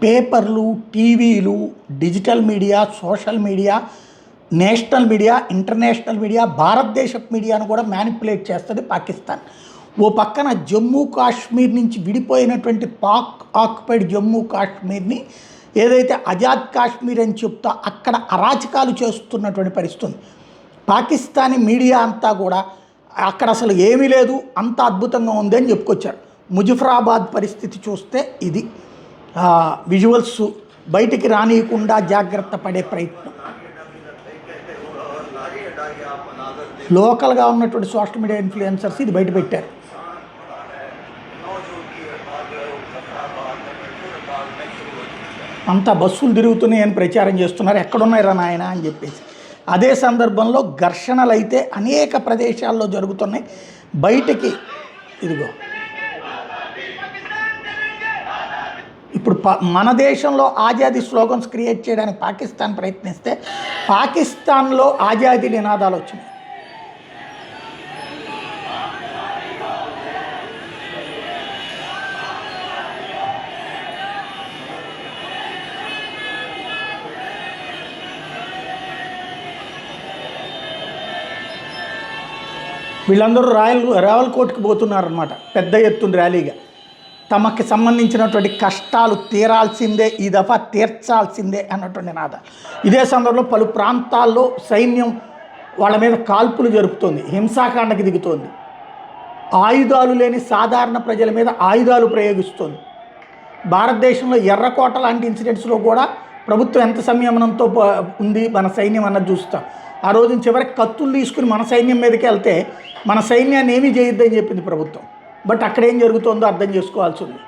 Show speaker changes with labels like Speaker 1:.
Speaker 1: పేపర్లు, టీవీలు, digital media, social media, national media, international media, భారతదేశపు మీడియాను కూడా మ్యానిపులేట్ చేస్తుంది పాకిస్తాన్. ఓ పక్కన జమ్మూ కాశ్మీర్ నుంచి విడిపోయినటువంటి పాక్ ఆక్యుపైడ్ జమ్మూ కాశ్మీర్ని ఏదైతే ఆజాద్ కాశ్మీర్ అని చెప్తా అక్కడ అరాచకాలు చేస్తున్నటువంటి పరిస్థితి. పాకిస్తానీ మీడియా అంతా కూడా అక్కడ అసలు ఏమీ లేదు, అంత అద్భుతంగా ఉంది అని చెప్పుకొచ్చారు. ముజఫరాబాద్ పరిస్థితి చూస్తే ఇది విజువల్స్ బయటికి రానియకుండా జాగ్రత్త పడే ప్రయత్నం. లోకల్గా ఉన్నటువంటి సోషల్ మీడియా ఇన్ఫ్లుయెన్సర్స్ ఇది బయట పెట్టారు. అంతా బస్సులు తిరుగుతున్నాయని ప్రచారం చేస్తున్నారు, ఎక్కడున్నాయిరా నాయన అని చెప్పేసి. అదే సందర్భంలో ఘర్షణలు అయితే అనేక ప్రదేశాల్లో జరుగుతున్నాయి. బయటికి ఇదిగో ఇప్పుడు మన దేశంలో ఆజాదీ స్లోగన్స్ క్రియేట్ చేయడానికి పాకిస్తాన్ ప్రయత్నిస్తే పాకిస్తాన్లో ఆజాదీ నినాదాలు వచ్చినాయి. వీళ్ళందరూ రావల్కోట్కి పోతున్నారన్నమాట పెద్ద ఎత్తున ర్యాలీగా. తమకి సంబంధించినటువంటి కష్టాలు తీరాల్సిందే, ఈ దఫా తీర్చాల్సిందే అన్నటువంటి నినాదం. ఇదే సందర్భంలో పలు ప్రాంతాల్లో సైన్యం వాళ్ళ మీద కాల్పులు జరుపుతోంది, హింసాకాండకి దిగుతోంది, ఆయుధాలు లేని సాధారణ ప్రజల మీద ఆయుధాలు ప్రయోగిస్తోంది. భారతదేశంలో ఎర్రకోట లాంటి ఇన్సిడెంట్స్లో కూడా ప్రభుత్వం ఎంత సంయమనంతో ఉంది మన సైన్యం అన్నది చూస్తాం. ఆ రోజున చివరికి కత్తులు తీసుకుని మన సైన్యం మీదకి వెళ్తే మన సైన్యాన్ని ఏమీ చేయొద్దని చెప్పింది ప్రభుత్వం. బట్ అక్కడ ఏం జరుగుతుందో అర్థం చేసుకోవాల్సి ఉంది.